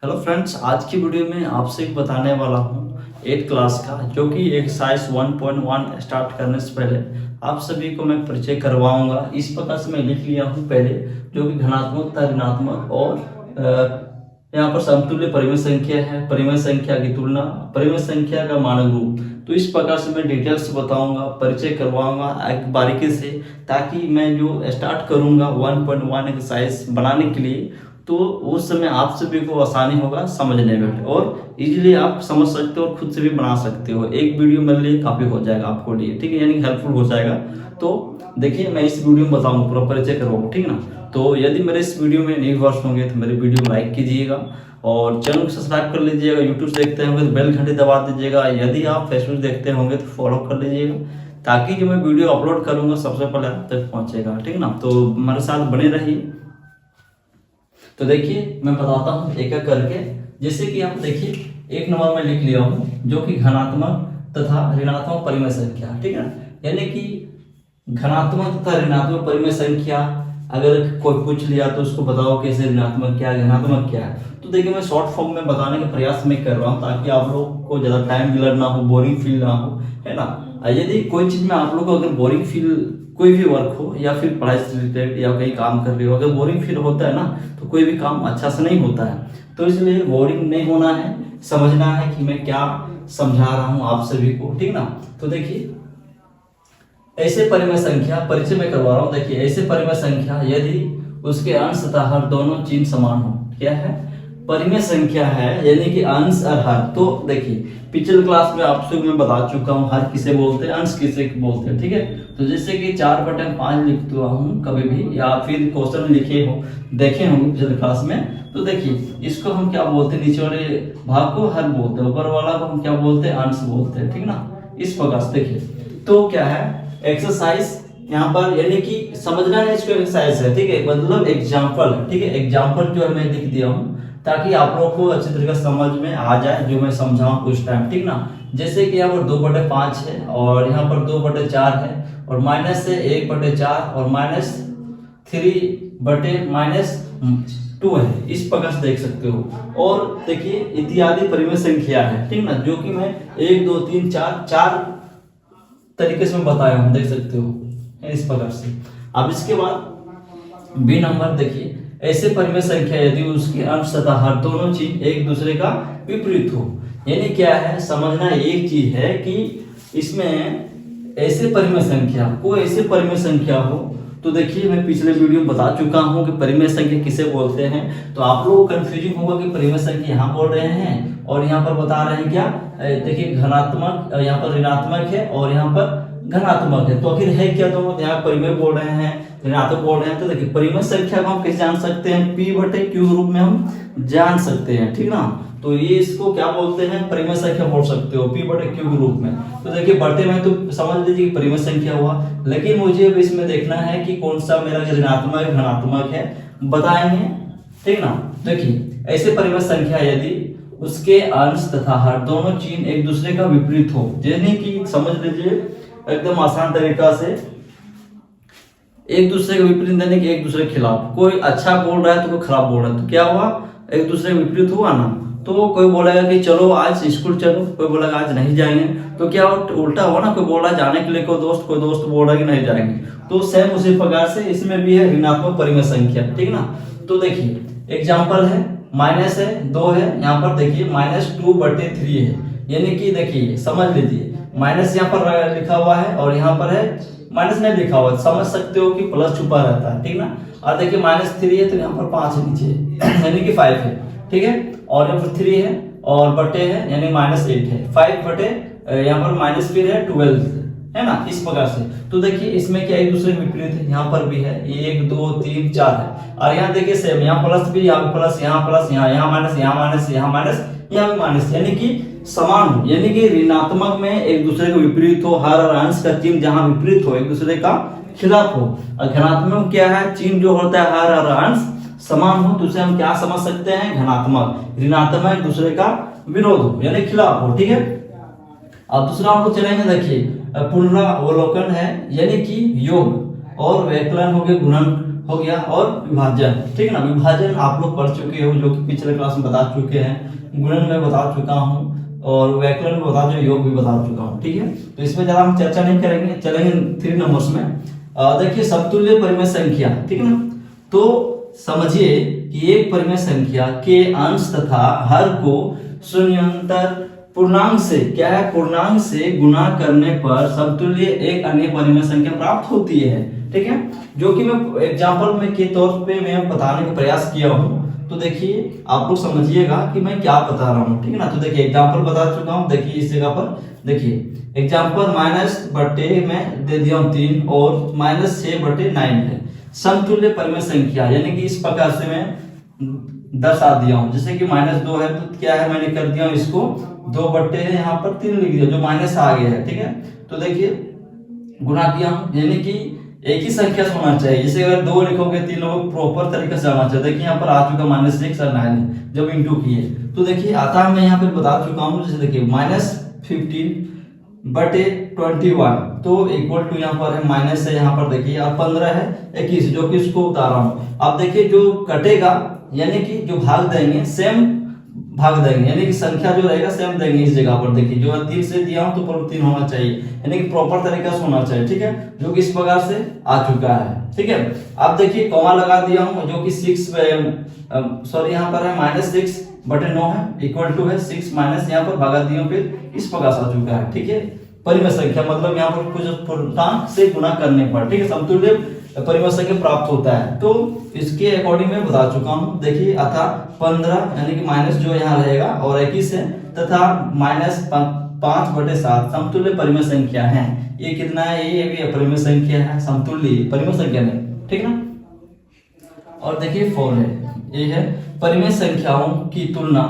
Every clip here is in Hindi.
हेलो फ्रेंड्स, आज की वीडियो में आपसे एक बताने वाला हूँ 8th क्लास का, जो कि एक्सरसाइज 1.1 स्टार्ट करने से पहले आप सभी को मैं परिचय करवाऊंगा। इस प्रकार से मैं लिख लिया हूँ पहले, जो कि धनात्मक, ऋणात्मक और यहाँ पर समतुल्य परिमेय संख्या है, परिमेय संख्या की तुलना, परिमेय संख्या का मानक रूप। तो इस प्रकार से मैं डिटेल्स बताऊंगा, परिचय करवाऊंगा एक बारीकी से, ताकि मैं जो स्टार्ट करूंगा 1.1 एक्सरसाइज बनाने के लिए, तो उस समय आप सभी को आसानी होगा समझने में और इजीली आप समझ सकते हो और खुद से भी बना सकते हो। एक वीडियो मेरे लिए काफ़ी हो जाएगा आपको लिए, ठीक है, यानी हेल्पफुल हो जाएगा। तो देखिए, मैं इस वीडियो में बताऊंगा, पूरा परिचय करवाऊंगा, ठीक ना। तो यदि मेरे इस वीडियो में न्यू व्यूअर्स होंगे तो मेरे वीडियो में लाइक कीजिएगा और चैनल को सब्सक्राइब कर लीजिएगा। यूट्यूब से देखते होंगे तो बेल घंटी दबा दीजिएगा। यदि आप फेसबुक देखते होंगे तो फॉलो कर लीजिएगा, ताकि जो मैं वीडियो अपलोड करूंगा सबसे पहले आप तक पहुंचेगा, ठीक ना। तो हमारे साथ बने रहिए। तो देखिए, मैं बताता हूँ एक एक करके। जैसे कि आप देखिए, एक नंबर में लिख लिया हूँ, जो कि धनात्मक तथा ऋणात्मक परिमेय संख्या, ठीक है। यानी कि धनात्मक तथा ऋणात्मक परिमेय संख्या, अगर कोई पूछ लिया तो उसको बताओ कैसे ऋणात्मक क्या है, धनात्मक क्या है। तो देखिए, मैं शॉर्ट फॉर्म में बताने का प्रयास में कर रहा हूँ, ताकि आप लोग को ज़्यादा टाइम डिले ना हो, बोरिंग फील ना हो, है ना। यदि कोई चीज़ में आप लोग को अगर बोरिंग फील, कोई भी वर्क हो या फिर पढ़ाई से रिलेटेड या कहीं काम कर रहे हो, अगर बोरिंग फील होता है ना, तो कोई भी काम अच्छा से नहीं होता है। तो इसलिए बोरिंग नहीं होना है, समझना है कि मैं क्या समझा रहा हूँ आप सभी को, ठीक ना। तो देखिए, ऐसे परिमेय संख्या, परिचय में करवा रहा हूँ। देखिए, ऐसे परिमेय संख्या यदि उसके अंश तथा हर दोनों चिन्ह समान हो, क्या है, परिमेय संख्या है, यानी कि अंश और हर। तो देखिए, पिछले क्लास में आपसे मैं बता चुका हूँ हर किसे बोलते हैं, अंश किसे बोलते हैं, ठीक है। तो जैसे कि 4/5 लिखता हूँ कभी भी, या फिर क्वेश्चन लिखे हो, देखे होंगे पिछले क्लास में। तो देखिए, इसको हम क्या बोलते हैं, नीचे वाले भाग को हर बोलते हैं, ऊपर वाला को हम क्या बोलते हैं, अंश बोलते हैं, ठीक ना। इस प्रकार से देखिए, तो क्या है एक्सरसाइज यहाँ पर, यानी कि समझना है इसको, एक्सरसाइज है, ठीक है, मतलब एग्जाम्पल, ठीक है। एग्जाम्पल जो है मैं लिख दिया हूँ, ताकि आप लोग को अच्छी तरीके से समझ में आ जाए जो मैं समझाऊं उस टाइम, ठीक ना। जैसे कि यहाँ पर 2/5 है और यहाँ पर 2/4 है, और माइनस है 1/4 और -3/-2 है। इस प्रकार से देख सकते हो। और देखिए, इत्यादि परिमेय संख्या है, ठीक ना, जो कि मैं 1 2 3 4 तरीके से मैं बताया हूँ, देख सकते हो इस प्रकार से। अब इसके बाद बी नंबर देखिए, ऐसे परिमेय संख्या यदि उसके अंश तथा हर दोनों चीज एक दूसरे का विपरीत हो। यानी क्या है, समझना एक चीज है कि इसमें ऐसे परिमेय संख्या, कोई ऐसे परिमेय संख्या हो, तो देखिए, मैं पिछले वीडियो में बता चुका हूं कि परिमेय संख्या किसे बोलते हैं। तो आप लोगों को कंफ्यूजिंग होगा कि परिमेय संख्या यहाँ बोल रहे हैं और यहाँ पर बता रहे हैं क्या। देखिए, धनात्मक यहाँ पर ऋणात्मक है और यहाँ पर धनात्मक है, तो आखिर है क्या दोनों, यहाँ परिमेय बोल रहे हैं, ऋणात्मक बोल रहे हैं। तो देखिए, परिमेय संख्या को हम कैसे जान सकते हैं, P/Q रूप में हम जान सकते हैं, ठीक ना। तो ये इसको क्या बोलते हैं, परिमेय संख्या बोल सकते हो P/Q के रूप में। तो देखिए, बटे में तो समझ लीजिए परिमेय संख्या हुआ, लेकिन मुझे अब इसमें देखना है कि कौन सा मेरा ऋणात्मक है, धनात्मक है, बताएंगे, ठीक ना। देखिए, ऐसे परिमेय संख्या यदि उसके अंश तथा हर दोनों चिन्ह एक दूसरे का विपरीत हो, यानी कि समझ लीजिए एकदम आसान तरीका से, एक दूसरे के विपरीत, यानी कि एक दूसरे के खिलाफ, कोई अच्छा बोल रहा है तो कोई खराब बोल रहा है, तो क्या हुआ, एक दूसरे के विपरीत हुआ ना। तो कोई बोलेगा कि चलो आज स्कूल चलो, कोई बोलेगा आज नहीं जाएंगे, तो क्या उल्टा हुआ ना, कोई बोल रहा है जाने के लिए, कोई दोस्त बोल रहा है कि नहीं जाएंगे। तो सेम उसी प्रकार से इसमें भी है ऋणात्मक परिमेय संख्या, ठीक ना। तो देखिए, एग्जाम्पल है, माइनस है 2 है, यहाँ पर देखिए -2/3 है, यानी कि देखिए समझ लीजिए, माइनस यहाँ पर लिखा हुआ है और यहाँ पर है माइनस नहीं लिखा हुआ, समझ सकते हो कि प्लस छुपा रहता है, ठीक ना। और देखिए -3 है तो यहाँ पर 5 है नीचे, यानी कि 5 है, ठीक है। और यहाँ पर 3 है और बटे है, यानी -8 है, 5 बटे यहाँ पर माइनस फिर है 12 है ना, इस प्रकार से। तो देखिए, इसमें क्या एक दूसरे के विपरीत है, यहाँ पर भी है 1 2 3 4 है, और यहाँ देखिए सेम, यहाँ प्लस भी, यहाँ प्लस, यहाँ प्लस, यहाँ माइनस, यहाँ माइनस, यहाँ माइनस, यहाँ भी माइनस, यानी कि समान हो, यानी कि ऋणात्मक में एक दूसरे के विपरीत हो, हर और अंश का चिन्ह जहां विपरीत हो, एक दूसरे का खिलाफ हो। और धनात्मक क्या है, चिन्ह जो होता है हर और अंश समान हो, तो उसे हम क्या समझ सकते हैं, धनात्मक। ऋणात्मक एक दूसरे का विरोध हो, यानी खिलाफ हो, ठीक है। अब दूसरा हम लोग चलेंगे, देखिए पुनरावलोकन है, यानी कि योग, और व्यवकलन हो गए, गुणन हो गया, और विभाजन, ठीक है ना। विभाजन आप लोग पढ़ चुके हो, जो कि पिछले क्लास में बता चुके हैं। गुणन में बता चुका हूँ और व्याकरण में बता चुका, योग भी बता चुका हूँ, ठीक है। तो इसमें ज़्यादा हम चर्चा नहीं करेंगे, चलेंगे 3 नंबर्स में। देखिए समतुल्य परिमेय संख्या, ठीक है ना। तो समझिए कि एक परिमेय संख्या के अंश तथा हर को शून्यंतर पूर्णांक से, क्या है, पूर्णांक से गुणा करने पर समतुल्य एक अन्य परिमेय संख्या प्राप्त होती है, ठीक है। जो कि मैं एग्जांपल में के तौर पे मैं बताने का प्रयास किया हूँ। तो देखिए आप लोग समझिएगा कि मैं क्या बता रहा हूँ, ठीक है ना। तो देखिए एग्जांपल बता चुका हूँ, देखिए इस जगह पर देखिए एग्जांपल माइनस बटे में दे दिया हूँ 3 और -6/9 है समतुल्य परिमेय संख्या, यानी कि इस प्रकार से मैं दर्शा दिया हूँ। जैसे कि -2 है तो क्या है, मैंने कर दिया हूँ इसको 2/, यहाँ पर 3 लिख दिया, जो माइनस आ गया है, ठीक है। तो देखिए गुणा किया हूँ, यानी कि एक ही संख्या से होना चाहिए। जैसे अगर 2 लिखोगे 3 लोग प्रॉपर तरीके से आना चाहिए। देखिए यहाँ पर आ चुका -6 और 9 जब इंटू किए तो देखिए आता, मैं यहाँ पे बता चुका हूँ। जैसे देखिए -15/21 तो इक्वल टू यहाँ पर है माइनस है, यहाँ पर देखिए और 15 है 21, जो कि इसको उतारा हूँ। अब देखिए जो कटेगा, यानी कि जो भाग देंगे सेम भाग देंगे, यानी कि संख्या जो रहेगा सेम देंगे। इस जगह पर देखिए जो 3 से दिया हूं तो 3 होना चाहिए, यानी कि प्रॉपर तरीका से होना चाहिए, ठीक है। जो कि इस प्रकार से आ चुका है, ठीक है। अब देखिए कॉमा लगा दिया हूं, जो कि 6 सॉरी यहाँ पर है -6/9 है, इक्वल टू है 6 माइनस, यहाँ पर भागा दिया, फिर इस प्रकार से आ चुका है, ठीक है। परिमेय संख्या मतलब यहाँ पर कुछ पूर्णांक से गुणा करने पर, ठीक है, समतुल्य परिमेय संख्या प्राप्त होता है। तो इसके अकॉर्डिंग मैं बता चुका हूँ। देखिए अतः 15 यानी कि माइनस जो यहाँ रहेगा और 21 है तथा -5/7 समतुल्य परिमेय संख्या है। ये कितना है, ये भी परिमेय संख्या है, समतुल्य परिमेय संख्या नहीं, ठीक ना। और देखिए 4 है, ये है परिमेय संख्याओं की तुलना।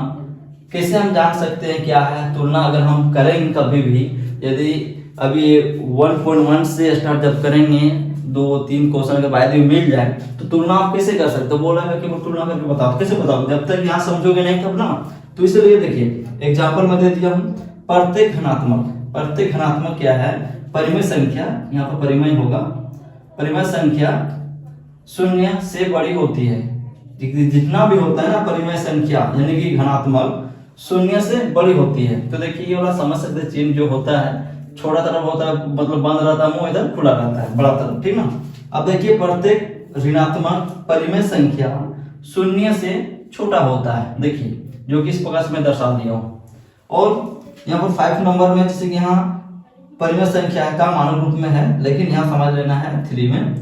कैसे हम जान सकते हैं क्या है तुलना, अगर हम करेंगे कभी भी, यदि अभी 1.1 से स्टार्ट जब करेंगे 2-3 क्वेश्चन के बाद भी मिल जाए तो तुलना आप कैसे कर सकते हो, बोला है कि वो तुलना करके बताओ, कैसे बताओ, जब तक यहाँ समझोगे नहीं तब ना। तो इसलिए देखिए एग्जांपल में दे दिया हूँ, प्रत्येक घनात्मक क्या है, परिमेय संख्या, यहाँ पर परिमेय होगा, परिमेय संख्या 0 से बड़ी होती है। जितना भी होता है ना परिमेय संख्या यानी कि घनात्मक 0 से बड़ी होती है। तो देखिए ये वाला समझ सकते हैं, चिन्ह जो होता है छोटा तरफ होता है, मतलब बंद रहता है, मुंह इधर खुला रहता है, बड़ा तरफ, ठीक ना। अब देखिए प्रत्येक ऋणात्मक परिमेय संख्या 0 से छोटा होता है, देखिए जो कि इस प्रकार से मैं दर्शा दिया हूँ। और यहाँ पर 5 नंबर में जैसे कि यहाँ परिमेय संख्या का मानक रूप में है, लेकिन यहाँ समझ लेना है 3 में,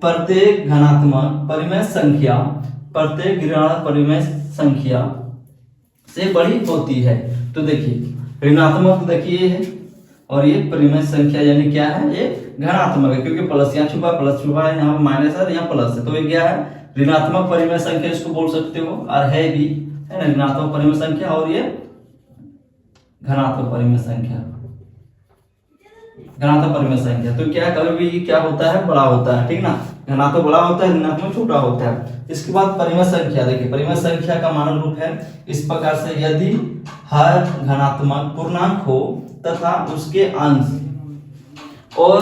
प्रत्येक घनात्मक परिमेय संख्या प्रत्येक ऋणात्मक परिमेय संख्या से बड़ी होती है। तो देखिए ऋणात्मक देखिए है और ये परिमेय संख्या यानी क्या है, ये घनात्मक है, क्योंकि प्लस यहाँ छुपा है, यहाँ माइनस है, यहाँ प्लस है, तो ये क्या है ऋणात्मक परिमेय संख्या इसको बोल सकते हो, और है भी, है ना, ऋणात्मक परिमेय संख्या, और ये घनात्मक परिमेय संख्या, घनात्मक परिमेय संख्या। तो क्या कभी भी क्या होता है, बड़ा होता है, ठीक ना, घनात्मक बड़ा होता है, ऋणात्मक छोटा होता है। इसके बाद परिमेय संख्या, देखिए परिमेय संख्या का मानक रूप है इस प्रकार से, यदि हर घनात्मक पूर्णांक हो तथा उसके अंश और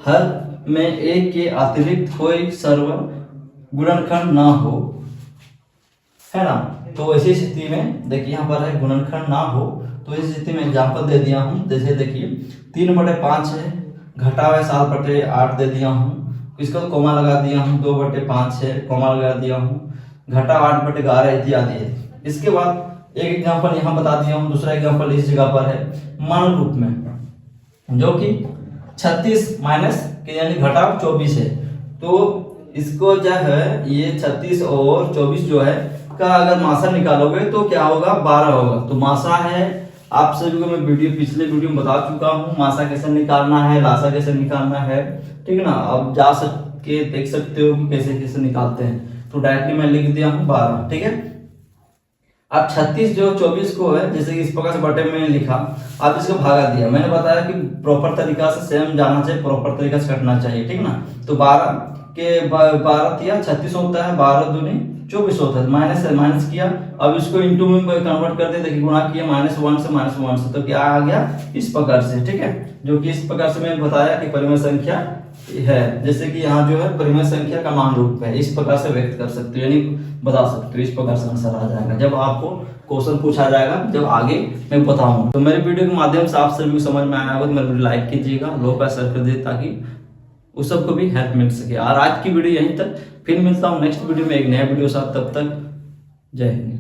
हर में एक के अतिरिक्त कोई सर्व गुणनखंड ना हो, है ना। तो ऐसी स्थिति में देखिए यहाँ पर है गुणनखंड ना हो, तो इस स्थिति में एग्जांपल दे दिया हूँ। जैसे देखिए 3/5 है, घटा हुआ 7/8 दे दिया हूँ, इसका तो कोमा लगा दिया हूँ, 2/5 है, कोमा लगा दिया हूँ, घटा 8/11 इत्यादि है। इसके बाद एक एग्जांपल यहाँ बता दिया हूँ, दूसरा एग्जांपल इस जगह पर है मानक रूप में, जो कि 36 माइनस के यानी घटा 24 है। तो इसको जो है ये 36 और 24 जो है का अगर मासा निकालोगे तो क्या होगा, 12 होगा। तो मासा है, आप सभी को मैं पिछले वीडियो में बता चुका हूँ मासा कैसे निकालना है, लासा कैसे निकालना है, ठीक है ना। अब जा के देख सकते हो कि कैसे कैसे निकालते हैं। तो डायरेक्टली मैं लिख दिया हूँ 12, ठीक है। अब 36 जो 24 को है, जैसे कि इस प्रकार से बटे में लिखा, आप इसको भागा दिया, मैंने बताया कि प्रॉपर तरीका से सेम जाना चाहिए, प्रॉपर तरीका से कटना चाहिए, ठीक ना। तो 12 के 12 किया 36 होता है, 12 दूनी 24 होता है, माइनस है, माइनस किया, अब इसको इनटू में कन्वर्ट कर दे, देखिए गुणा किया -1 से -1 से, तो क्या आ गया इस प्रकार से, ठीक है। जो कि इस प्रकार से मैंने बताया कि परिमेय संख्या है, जैसे कि यहाँ जो है परिमेय संख्या का मान रूप है, इस प्रकार से व्यक्त कर सकते हो, यानी बता सकते हो, इस प्रकार से आंसर आ जाएगा जब आपको क्वेश्चन पूछा जाएगा, जब आगे मैं बताऊंगा। तो मेरे वीडियो के माध्यम से आप सभी को समझ में आया होगा तो मेरे वीडियो लाइक कीजिएगा, लोग का शेयर कर दीजिए ताकि उस सबको भी हेल्प मिल सके। और आज की वीडियो यहीं तक, फिर मिलता हूँ नेक्स्ट वीडियो में एक नया वीडियो साथ, तब तक जय हिंद।